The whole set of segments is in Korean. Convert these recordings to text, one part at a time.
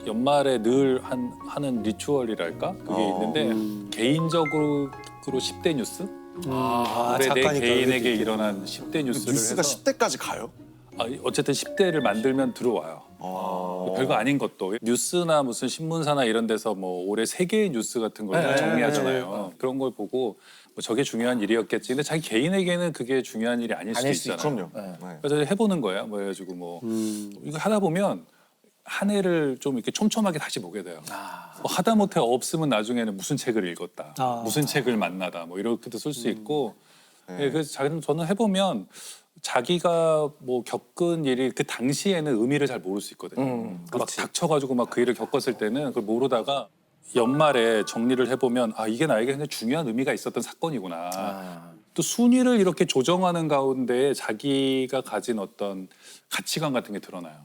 연말에 늘 하는 리추얼이랄까? 그게 있는데 개인적으로 10대 뉴스? 올해 내 작가니까 개인에게 일어난 10대 뉴스를 뉴스가 해서 10대까지 가요? 어쨌든 10대를 만들면 들어와요. 별거 아닌 것도 뉴스나 무슨 신문사나 이런 데서 뭐 올해 세계의 뉴스 같은 걸 다 정리하잖아요. 그런 걸 보고 뭐 저게 중요한 일이었겠지. 근데 자기 개인에게는 그게 중요한 일이 아닐 수도 있잖아요. 그럼요. 네. 그래서 해보는 거야. 뭐 해가지고 뭐 이거 하다 보면 한 해를 좀 이렇게 촘촘하게 다시 보게 돼요. 뭐 하다못해 없으면 나중에는 무슨 책을 읽었다, 무슨 책을 만나다, 뭐 이렇게도 쓸 수 있고. 예, 그래서 저는 해보면 자기가 뭐 겪은 일이 그 당시에는 의미를 잘 모를 수 있거든요. 막 닥쳐가지고 막 그 일을 겪었을 때는 그걸 모르다가 연말에 정리를 해보면 이게 나에게 굉장히 중요한 의미가 있었던 사건이구나. 또 순위를 이렇게 조정하는 가운데 자기가 가진 어떤 가치관 같은 게 드러나요.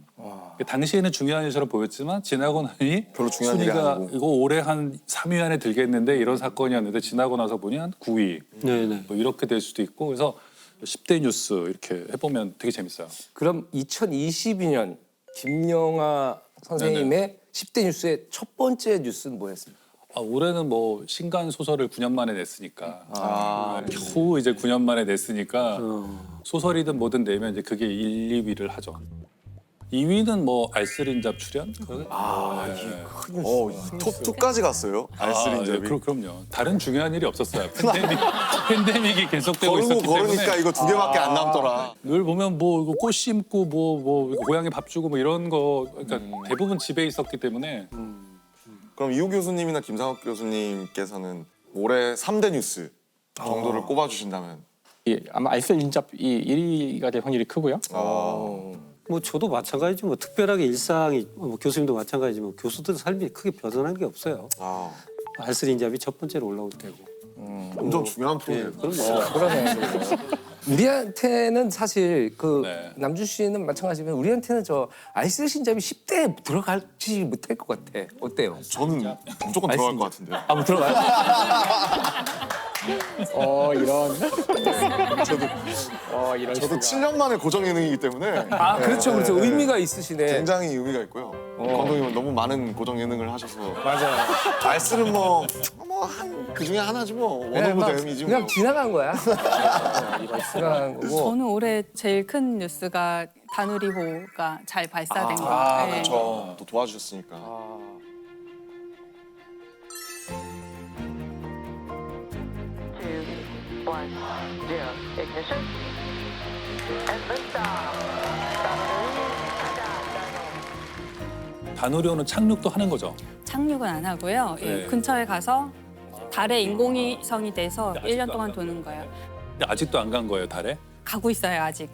당시에는 중요한 일처럼 보였지만 지나고 나니 별로 중요한 일이 순위가 아니고. 이거 올해 한 3위 안에 들겠는데 이런 사건이었는데 지나고 나서 보니 한 9위 네네. 뭐 이렇게 될 수도 있고 그래서 10대 뉴스 이렇게 해보면 되게 재밌어요. 그럼 2022년 김영하 선생님의 10대 뉴스의 첫 번째 뉴스는 뭐였습니까? 올해는 뭐 신간 소설을 9년 만에 냈으니까 겨우 이제 9년 만에 냈으니까 소설이든 뭐든 내면 이제 그게 1, 2위를 하죠. 2위는 뭐 알쓸인잡 출연? 톱2까지 갔어요? 알쓸인잡이. 그럼요. 다른 중요한 일이 없었어요. 팬데믹이 계속되고 걸고 있었기 때문에 걸으니까 이거 두 개밖에 안 남더라. 늘 보면 뭐 이거 꽃 심고 뭐 고양이 밥 주고 뭐 이런 거 그러니까 대부분 집에 있었기 때문에 그럼 이호 교수님이나 김상욱 교수님께서는 올해 3대 뉴스 정도를 꼽아주신다면? 예, 아마 알쓸인잡이 1위가 될 확률이 크고요. 뭐 저도 마찬가지죠. 뭐 특별하게 일상이 뭐 교수님도 마찬가지지만 교수들 삶이 크게 변화한 게 없어요. 알쓸인잡이 첫 번째로 올라올 때고. 엄청 중요한 프로예요. 그러네. 우리한테는 사실 그 네. 남준 씨는 마찬가지지만 우리한테는 저 알쓸신잡이 10대에 들어갈지 못할 것 같아. 어때요? 저는 무조건 들어갈 것 같은데요. 뭐 들어가요? 이런. 이런. 저도 7년 만에 고정 예능이기 때문에 그렇죠. 그렇죠. 의미가 있으시네. 굉장히 의미가 있고요. 감독님은 너무 많은 고정 예능을 하셔서 맞아요. 알쓸은 그 중에 하나지 뭐. 원오브 댐이지 뭐. 그냥 지나간 거야. 지나간 거고. 저는 올해 제일 큰 뉴스가 다누리호가 잘 발사된 거. 네. 그렇죠. 또 도와주셨으니까. Two, one, zero. Ignition. And liftoff. 다누리호는 착륙도 하는 거죠. 착륙은 안 하고요. 예, 네. 근처에 가서 달에 인공위성이 돼서 근데 1년 아직도 동안 안 도는 거예요. 근데 아직도 안 간 거예요, 달에? 가고 있어요, 아직.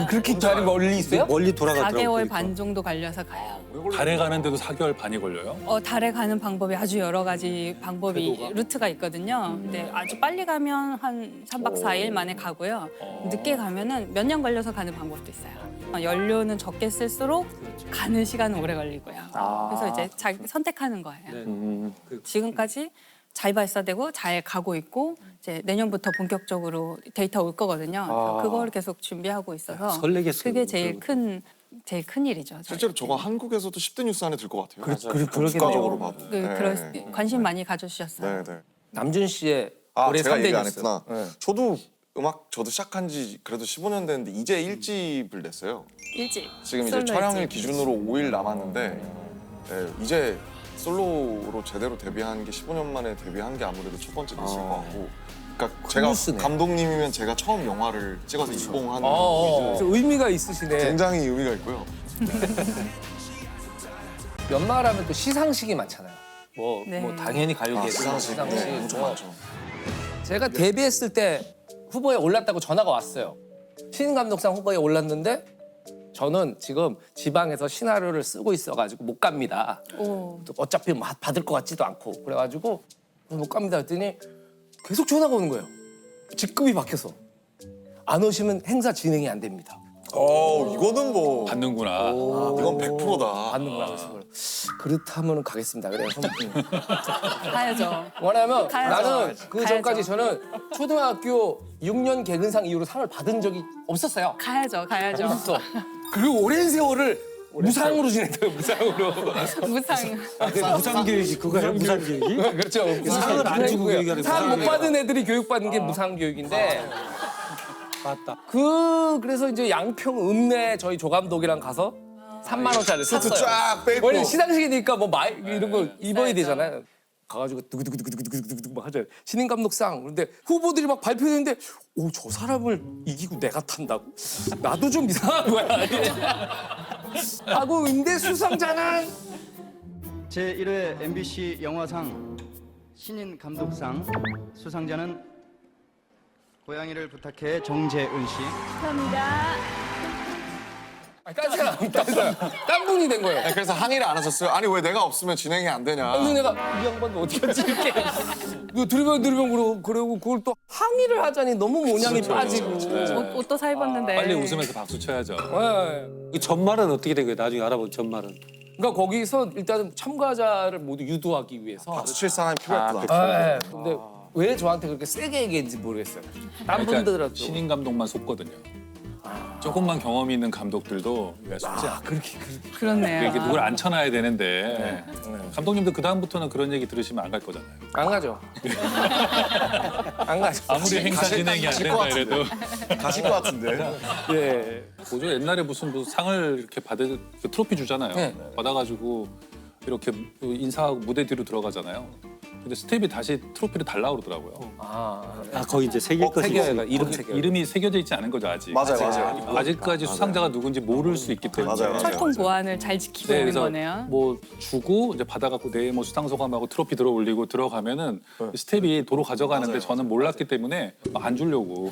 그렇게 달이 멀리 있어요? 멀리 돌아가더라고요. 4개월 그러니까. 반 정도 걸려서 가요. 달에 가는데도 4개월 반이 걸려요? 달에 가는 방법이 아주 여러 가지 루트가 있거든요. 근데 아주 빨리 가면 한 3박 4일 만에 가고요. 늦게 가면은 몇 년 걸려서 가는 방법도 있어요. 연료는 적게 쓸수록 가는 시간은 오래 걸리고요. 그래서 이제 자기 선택하는 거예요. 지금까지 잘 발사되고 잘 가고 있고 이제 내년부터 본격적으로 데이터 올 거거든요. 그걸 계속 준비하고 있어서 설레겠어요. 그게 제일 큰 일이죠. 실제로 저거 한국에서도 10대 뉴스 안에 들 것 같아요. 그러겠네요. 국가적으로 봐도. 관심 많이 가져주셨어요. 네. 남준 씨의 올해 제가 3대 얘기 안 뉴스. 했구나. 네. 저도 시작한 지 그래도 15년 됐는데 이제 1집을 냈어요. 일찍. 지금 이제 솔로 촬영일 일집. 기준으로 5일 남았는데 이제 솔로로 제대로 데뷔한 게 15년 만에 데뷔한 게 아무래도 첫 번째 뉴스일 것 같고 그러니까 제가 뉴스네. 감독님이면 제가 처음 영화를 찍어서 입봉한 그래서 의미가 있으시네. 굉장히 의미가 있고요. 연말하면 또 시상식이 많잖아요. 뭐 네. 당연히 가요계 시상식 엄청 많죠. 제가 데뷔했을 때 후보에 올랐다고 전화가 왔어요. 신인 감독상 후보에 올랐는데 저는 지금 지방에서 시나리오를 쓰고 있어가지고 못 갑니다. 오. 어차피 받을 것 같지도 않고 그래가지고 못 갑니다 했더니 계속 전화가 오는 거예요. 직급이 바뀌어서 안 오시면 행사 진행이 안 됩니다. 이거는 뭐 받는구나. 이건 100%다. 받는 거라고 해서 그렇다면 가겠습니다. 그래서 가야죠. 왜냐면 가야죠. 나는 그 가야죠. 전까지 저는 초등학교 6년 개근상 이후로 상을 받은 적이 없었어요. 가야죠. 없어. 그리고 오랜 세월을 무상으로 지냈대요. 무상으로. 무상. 무상교육이 그거예요? 무상교육이? 그렇죠. 상을 안 주고 교육이 아니라 상 못 무상이에요. 받은 애들이 교육받는 게 무상교육인데 맞다. 그래서 이제 양평 읍내 저희 조감독이랑 가서 3만 원짜리 수트 샀어요. 쫙 빼고. 원래 시상식이니까 뭐 이런 거 입어야 되잖아요. 가가지고 두구두구두구두구두구 막 하죠. 신인 감독상. 그런데 후보들이 막 발표했는데 오, 저 사람을 이기고 내가 탄다고? 나도 좀 이상한 거야. 하고 근데 수상자는 제1회 MBC 영화상 신인 감독상 수상자는 고양이를 부탁해 정재은 씨. 딴 사람, 딴 분이 된 거예요. 그래서 항의를 안 하셨어요? 아니 왜 내가 없으면 진행이 안 되냐? 그래서 내가 이 양반 어디 갔지 이렇게 이거 들으면 그러고 그걸 또 항의를 하자니 너무 모양이 빠지고. 옷도 사 입었는데. 빨리 웃으면서 박수 쳐야죠. 네. 이 전말은 어떻게 된 거예요? 나중에 알아본 전말은. 그러니까 거기서 일단은 참가자를 모두 유도하기 위해서. 박수 칠 사람이 필요했구나. 네. 근데 왜 저한테 그렇게 세게 얘기했는지 모르겠어요. 딴 분들은 그러니까 신인 감독만 속거든요. 조금만 경험이 있는 감독들도 쉽지 않아. 그렇네요. 이렇게 누굴 앉혀놔야 되는데 감독님도 그 다음부터는 그런 얘기 들으시면 안 갈 거잖아요. 안 가죠. 안 가죠. 아무리 행사 진행이 안 된다 이래도. 가실 것 같은데. 예. 보죠. 옛날에 무슨 상을 이렇게 받을 그 트로피 주잖아요. 네. 받아가지고 이렇게 인사하고 무대 뒤로 들어가잖아요. 근데 스텝이 다시 트로피를 달라고 그러더라고요. 거기 이제 새길 것이 새겨야 이름 거기 새겨. 이름이 새겨져 있지 않은 거죠 아직. 맞아요. 아직까지 수상자가 누군지 모를 수 있기 때문에. 맞아요. 철통 보안을 잘 지키고 있는 거네요. 뭐 주고 이제 받아갖고 내 뭐 수상 소감하고 트로피 들어 올리고 들어가면은 스텝이 도로 가져가는데 저는 몰랐기 때문에 안 주려고.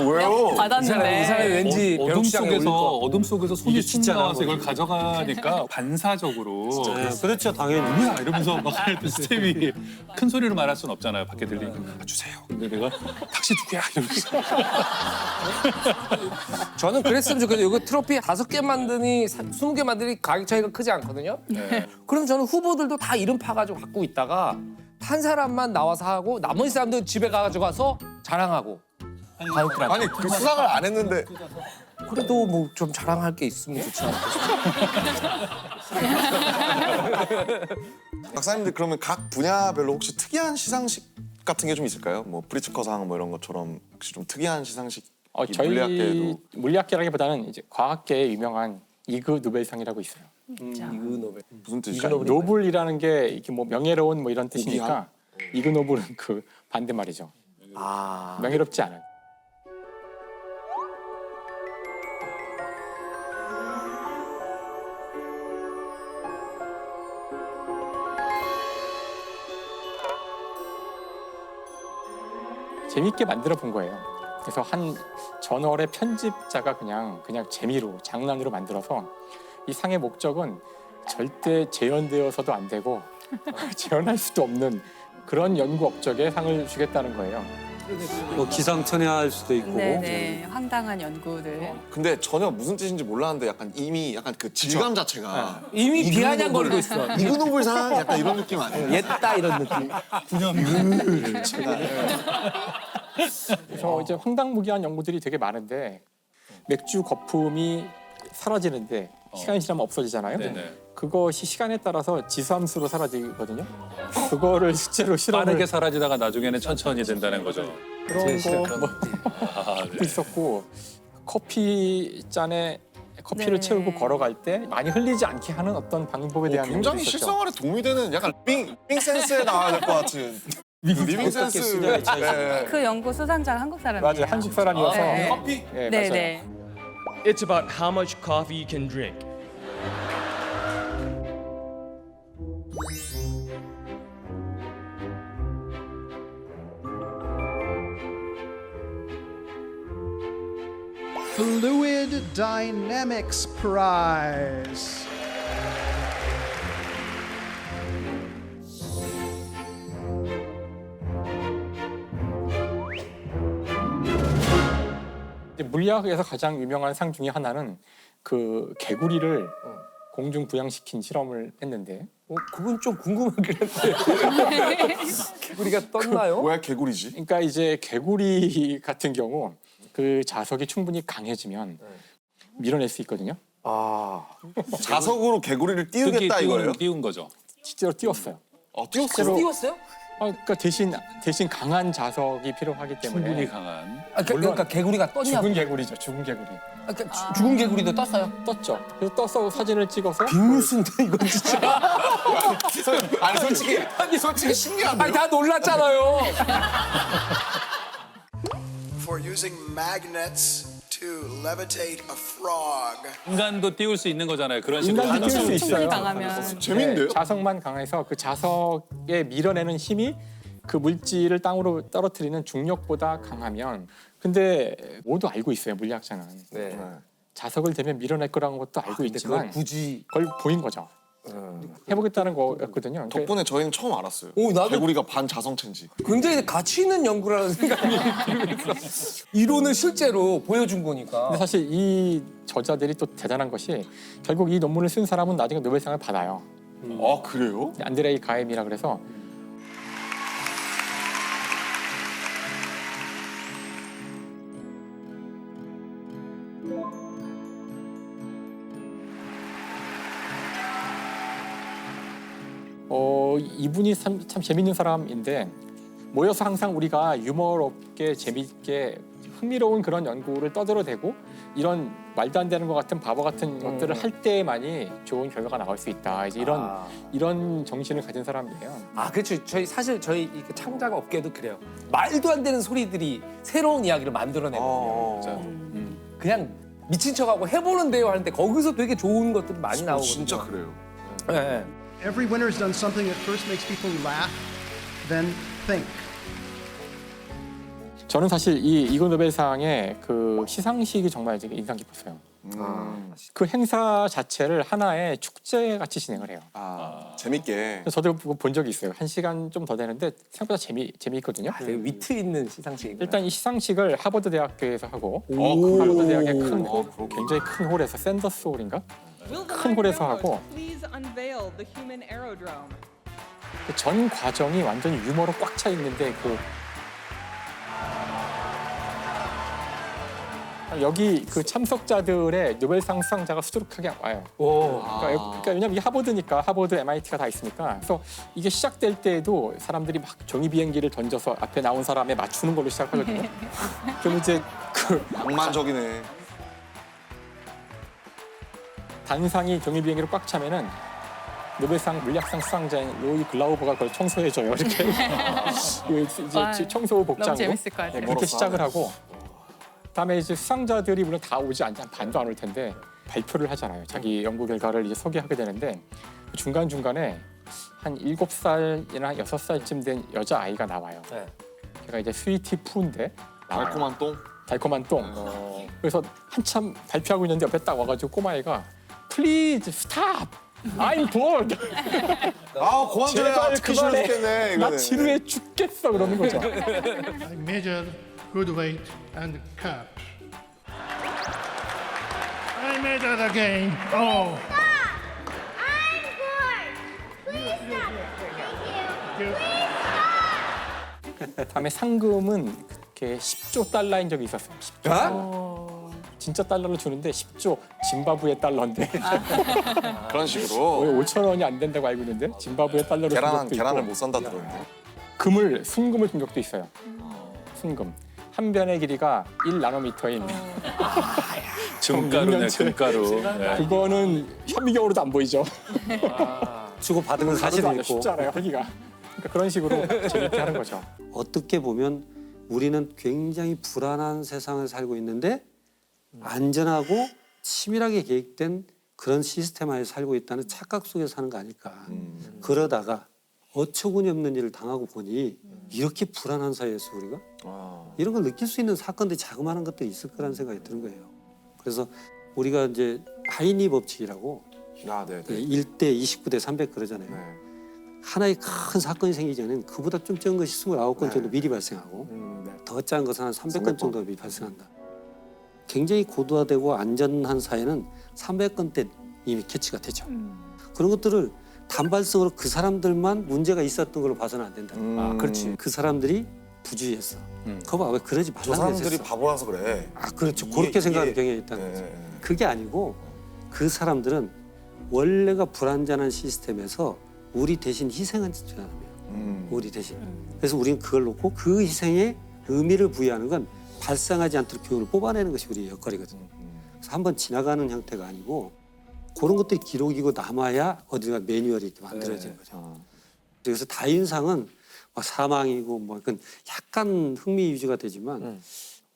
왜요? 받았는데. 이 사람이 왠지 어둠 속에서 손이 이게 쑥 진짜 나와서 나온 이걸 가져가니까 반사적으로 그렇죠, 당연히. 뭐야 이러면서 막 할 때 스텝이 큰 소리로 말할 수는 없잖아요. 밖에 들리니까 주세요. 근데 내가 tak시 두 개야 이러면서. 저는 그랬으면 좋겠어요. 이거 트로피 5개 만드니 20개 만드니 가격 차이가 크지 않거든요. 그럼 저는 후보들도 다 이름 파가지고 갖고 있다가 한 사람만 나와서 하고 나머지 사람들 집에 가가지고 가서 자랑하고. 가족들한테. 아니 그 수상을 안 했는데 그래도 뭐 좀 자랑할 게 있으면 좋지 않을까 싶어요. 박사님들 그러면 각 분야별로 혹시 특이한 시상식 같은 게 좀 있을까요? 뭐 프리츠커상 뭐 이런 것처럼 혹시 좀 특이한 시상식 저희 물리학계에도 물리학계라기보다는 이제 과학계에 유명한 이그 노벨상이라고 있어요. 이그 노벨. 무슨 뜻일까요? 노블이라는 게 이게 뭐 명예로운 뭐 이런 뜻이니까 이그 노블은 그 반대 말이죠. 명예롭지 않은. 재밌게 만들어 본 거예요. 그래서 한 저널의 편집자가 그냥 재미로 장난으로 만들어서 이 상의 목적은 절대 재현되어서도 안 되고 재현할 수도 없는 그런 연구 업적에 상을 주겠다는 거예요. 뭐 기상천외할 수도 있고. 네네. 황당한 연구들. 근데 전혀 무슨 뜻인지 몰랐는데 이미 약간 그 질감 자체가 이미 비아냥거리고 있어. 이그노블상 약간 이런 느낌 아니에요? 옛다 이런 느낌. 그래서 이제 황당무계한 연구들이 되게 많은데 맥주 거품이 사라지는데 시간이 지나면 없어지잖아요. 네네. 그것이 시간에 따라서 지수함수로 사라지거든요. 그거를 실제로 실험을 빠르게 사라지다가 나중에는 천천히 된다는 거죠. 그런 거뭐 네. 있었고 커피 잔에 커피를 네. 채우고 걸어갈 때 많이 흘리지 않게 하는 어떤 방법에 대한 굉장히 연구도 있었죠. 실생활에 도움이 되는 약간 리빙 센스에 나와야 될 것 같은 리빙 센스. 시대에 차이죠. 네. 그 연구 수상자가 한국 사람이에요. 맞아요. 한국 사람이어서 네. 네, 맞아요. 네네. It's about how much coffee you can drink. Fluid Dynamics Prize. 이제 물리학에서 가장 유명한 상 중에 하나는 그 개구리를 공중 부양시킨 실험을 했는데 그건 좀 궁금하긴 한데. 개구리가 떴나요? 왜 개구리지? 그러니까 이제 개구리 같은 경우 그 자석이 충분히 강해지면 밀어낼 수 있거든요. 자석으로 개구리를 띄우겠다 이거예요? 띄운 거죠. 실제로 띄웠어요. 띄웠어요? 띄웠어요? 그러니까 대신 강한 자석이 필요하기 때문에 충분히 강한. 그러니까 개구리가 떴냐고. 죽은 개구리죠. 죽은 개구리. 그러니까 죽은 개구리도 떴어요? 떴죠. 그래서 떠서 사진을 찍어서 빅뉴스인데 이건 진짜. 아니 솔직히 신기한데요? 아니 다 놀랐잖아요. For using magnets to levitate a frog. 인간도 띄울 수 있는 거잖아요. 그런 식으로 인간도 띄울 수 있어요. 충분히 강하면. 재밌는데요? 자석만 강해서 그 자석에 밀어내는 힘이 그 물질을 땅으로 떨어뜨리는 중력보다 강하면 근데 모두 알고 있어요. 물리학자는. 네. 자석을 대면 밀어낼 거라는 것도 알고 있지만 굳이. 그걸 보인 거죠. 해보겠다는 거였거든요. 덕분에 저희는 처음 알았어요. 오, 나도- 개구리가 반자성체인지. 굉장히 가치 있는 연구라는 생각이 들면서 이론을 실제로 보여준 거니까. 근데 사실 이 저자들이 또 대단한 것이 결국 이 논문을 쓴 사람은 나중에 노벨상을 받아요. 아 그래요? 안드레이 가엠이라 그래서 이분이 참 재밌는 사람인데 모여서 항상 우리가 유머롭게 재미있게 흥미로운 그런 연구를 떠들어대고 이런 말도 안 되는 것 같은 바보 같은 것들을 할 때만이 좋은 결과가 나올 수 있다. 이제 이런 정신을 가진 사람이에요. 그렇죠. 저희 이 창작 업계도 그래요. 말도 안 되는 소리들이 새로운 이야기를 만들어내거든요. 그냥 미친 척하고 해보는데요 하는데 거기서 되게 좋은 것들이 많이 나오거든요. 진짜 그래요. 네. Every winner has done something that first makes people laugh, then think. 저는 사실 이 이그 노벨상의 그 시상식이 정말 되게 인상 깊었어요. 그 행사 자체를 하나의 축제 같이 진행을 해요. 재밌게. 그래서 저도 그거 본 적이 있어요. 1시간 좀 더 되는데 생각보다 재미있거든요. 되게 위트 있는 시상식이구나. 일단 이 시상식을 하버드 대학교에서 하고 하버드 대학의 큰 굉장히 큰 홀에서 샌더스 홀인가? 큰 홀에서 하고 그 전 과정이 완전히 유머로 꽉 차 있는데 여기 그 참석자들의 노벨상 수상자가 수두룩하게 와요. 그러니까 왜냐면 이게 하버드니까 하버드, MIT가 다 있으니까. 그래서 이게 시작될 때에도 사람들이 막 종이 비행기를 던져서 앞에 나온 사람에 맞추는 걸로 시작하거든요. 그럼 이제 그 낭만적이네. 단상이 종이 비행기로 꽉 차면은 노벨상 물리학상 수상자인 로이 글라우버가 그걸 청소해줘요. 이렇게 이제 청소 복장으로 너무 재밌을 것 같아요. 그렇게 시작을 하고. 다음에 이제 수상자들이 물론 다 오지 않지 반도 안 올 텐데 발표를 하잖아요. 자기 연구 결과를 이제 소개하게 되는데 중간 중간에 한 7살이나 6살쯤 된 여자 아이가 나와요. 걔가 이제 스위티 푸인데 달콤한 똥. 달콤한 똥. 그래서 한참 발표하고 있는데 옆에 딱 와가지고 꼬마애가 Please stop. I'm bored. 그만 좀 해야 듣기 싫어 죽겠네. 나 지루해 죽겠어 그러는 거죠. I measure good weight and cap. I measure again. Oh. 다음에 상금은 이렇게 10조 달러인 적이 있었어요. 10조. 진짜 달러로 주는데 10조 짐바브웨 달러인데 그런 식으로. 5,000원이 안 된다고 알고 있는데 짐바브웨 달러로 준 적도 있고 계란을 못 산다 들었는데. 순금을 준 적도 있어요. 순금. 한 변의 길이가 1나노미터인 금가루네, 금가루. 네. 그거는 현미경으로도 안 보이죠. 주고 받은 건 사실은 있고. 쉽지 않아요, 하기가. 그러니까 그런 식으로 재밌게 하는 거죠. 어떻게 보면 우리는 굉장히 불안한 세상을 살고 있는데 안전하고 치밀하게 계획된 그런 시스템 하에 살고 있다는 착각 속에 사는 거 아닐까. 그러다가 어처구니 없는 일을 당하고 보니 이렇게 불안한 사회에서 우리가 이런 걸 느낄 수 있는 사건들이 자그마한 것들이 있을 거라는 생각이 드는 거예요. 그래서 우리가 이제 하이니 법칙이라고 1대 29대 300 그러잖아요. 하나의 큰 사건이 생기기 전에는 그보다 좀 적은 것이 29건 정도 미리 발생하고 더 작은 것은 한 300건 정도 미리 발생한다. 굉장히 고도화되고 안전한 사회는 300건 때 이미 캐치가 되죠. 그런 것들을 단발성으로 그 사람들만 문제가 있었던 걸로 봐서는 안 된다. 그렇지. 그 사람들이 부주의했어. 그거 봐, 왜 그러지 말라고 저 사람들이 했었어. 바보라서 그래. 그렇죠. 그렇게 생각하는 경향이 있다는 거죠. 그게 아니고 그 사람들은 원래가 불완전한 시스템에서 우리 대신 희생한 사람이에요. 우리 대신. 그래서 우리는 그걸 놓고 그 희생에 의미를 부여하는 건 발생하지 않도록 교훈을 뽑아내는 것이 우리의 역할이거든요. 그래서 한번 지나가는 형태가 아니고 그런 것들이 기록이고 남아야 어디가 매뉴얼이 이렇게 만들어지는 거죠. 그래서 다인상은 막 사망이고 뭐 그건 약간 흥미 유지가 되지만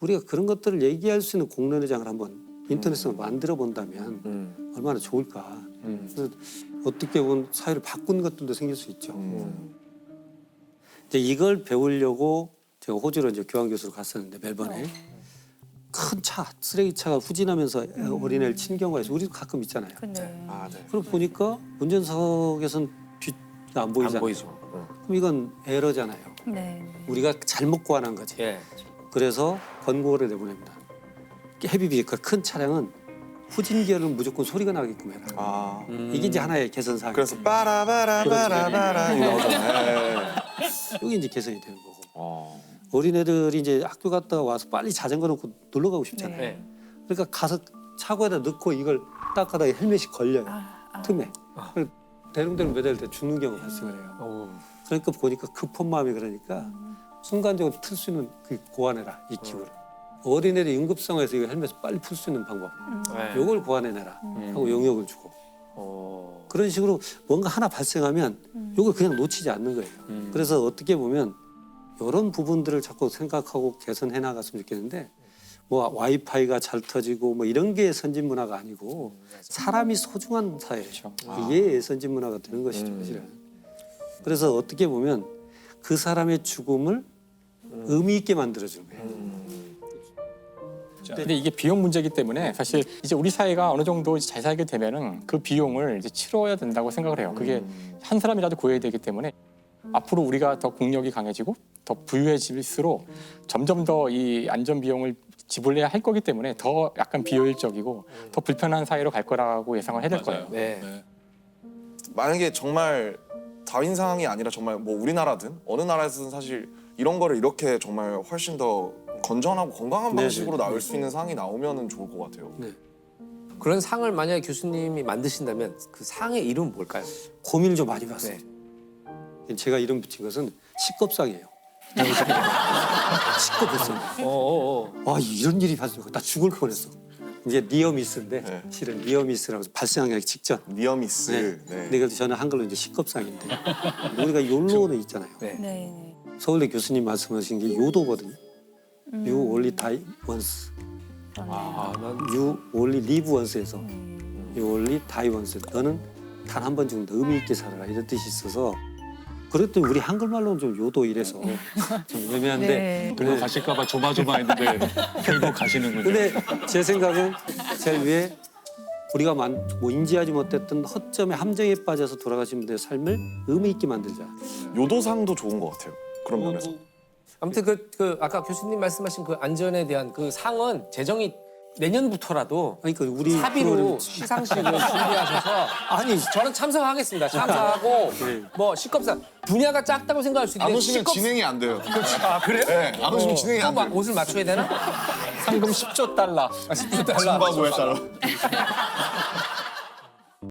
우리가 그런 것들을 얘기할 수 있는 공론회장을 한번 인터넷으로 만들어 본다면 얼마나 좋을까. 그래서 어떻게 보면 사회를 바꾼 것들도 생길 수 있죠. 이제 이걸 배우려고 제가 호주로 이제 교환 교수로 갔었는데 멜번에 큰 차, 쓰레기차가 후진하면서 어린애를 친 경우가 있어요. 우리도 가끔 있잖아요. 아, 네. 그럼 보니까 운전석에서는 뒤가 안 보이잖아요. 안 보이죠. 그럼 이건 에러잖아요. 네. 우리가 잘못 고안한 거지. 예. 그래서 권고를 내보냅니다. 헤비비 큰 차량은 후진 기어는 무조건 소리가 나게끔 해라. 아. 이게 이제 하나의 개선 사항. 그래서 빠라바라바라바라 이거 나오잖아요. 여기 이제 개선이 되는 거고. 어린애들이 이제 학교 갔다가 와서 빨리 자전거 놓고 놀러 가고 싶잖아요. 네. 그러니까 가서 차고에다 넣고 이걸 딱 하다가 헬멧이 걸려요. 틈에. 대롱대롱 매달 때 죽는 경우가 발생을 해요. 그러니까 보니까 급한 마음이 그러니까 순간적으로 틀 수 있는 그 고안해라, 이 기구를. 어린애들이 응급 상황에서 이 헬멧을 빨리 풀 수 있는 방법. 요걸 고안해내라 하고 용역을 주고. 그런 식으로 뭔가 하나 발생하면 요걸 그냥 놓치지 않는 거예요. 그래서 어떻게 보면 이런 부분들을 자꾸 생각하고 개선해 나갔으면 좋겠는데 뭐 와이파이가 잘 터지고 뭐 이런 게 선진 문화가 아니고 사람이 소중한 사회죠. 이게 선진 문화가 되는 것이죠, 사실은. 그래서 어떻게 보면 그 사람의 죽음을 의미 있게 만들어주는 거예요. 근데 이게 비용 문제이기 때문에 사실 이제 우리 사회가 어느 정도 잘 살게 되면은 그 비용을 이제 치러야 된다고 생각을 해요. 그게 한 사람이라도 구해야 되기 때문에 앞으로 우리가 더 국력이 강해지고 더 부유해질수록 점점 더 이 안전 비용을 지불해야 할 거기 때문에 더 약간 비효율적이고 더 불편한 사회로 갈 거라고 예상을 해야 될 거예요. 네. 만약에 정말 다윈 상황이 아니라 정말 뭐 우리나라든 어느 나라에서든 사실 이런 거를 이렇게 정말 훨씬 더 건전하고 건강한 방식으로 나올 수 있는 상황이 나오면은 좋을 것 같아요. 네. 그런 상을 만약에 교수님이 만드신다면 그 상의 이름은 뭘까요? 고민을 좀 많이 봤어요. 제가 이름 붙인 것은 식겁상이에요. 식겁했어요. 와, 이런 일이 발생. 나 죽을 뻔했어. 이제 니어미스인데 실은 니어미스라고 발생하기 직전. 니어미스. 네. 네. 근데 그래서 저는 한글로 이제 식겁상인데 우리가 욜로는 있잖아요. 네. 서울대 교수님 말씀하신 게 요도거든요. You only die once. You only live once에서 You only die once. 너는 단 한 번 죽는다. 의미 있게 살아라. 이런 뜻이 있어서 그랬더니 우리 한글말로는 좀 요도 이래서 좀 애매한데 네. 그거 가실까봐 조마조마했는데 결국 가시는군요. 근데 제 생각은 제일 위에 우리가 뭐 인지하지 못했던 허점의 함정에 빠져서 돌아가신 분들의 삶을 의미 있게 만들자. 요도상도 좋은 것 같아요. 그런 면에서. 아무튼 그 아까 교수님 말씀하신 그 안전에 대한 그 상은 재정이 내년부터라도 아니 그 우리 사비로 시상식을 준비하셔서 아니 저는 참석하겠습니다. 참석하고 뭐 식겁상 분야가 작다고 생각할 수 안 있는데 오시면 진행이 안 돼요. 아 그래요? 네, 안 오시면 진행이 안 또 돼요. 옷을 맞춰야 되나? 상금 10조 달러. 10조 달러. 짐바브웨 달러.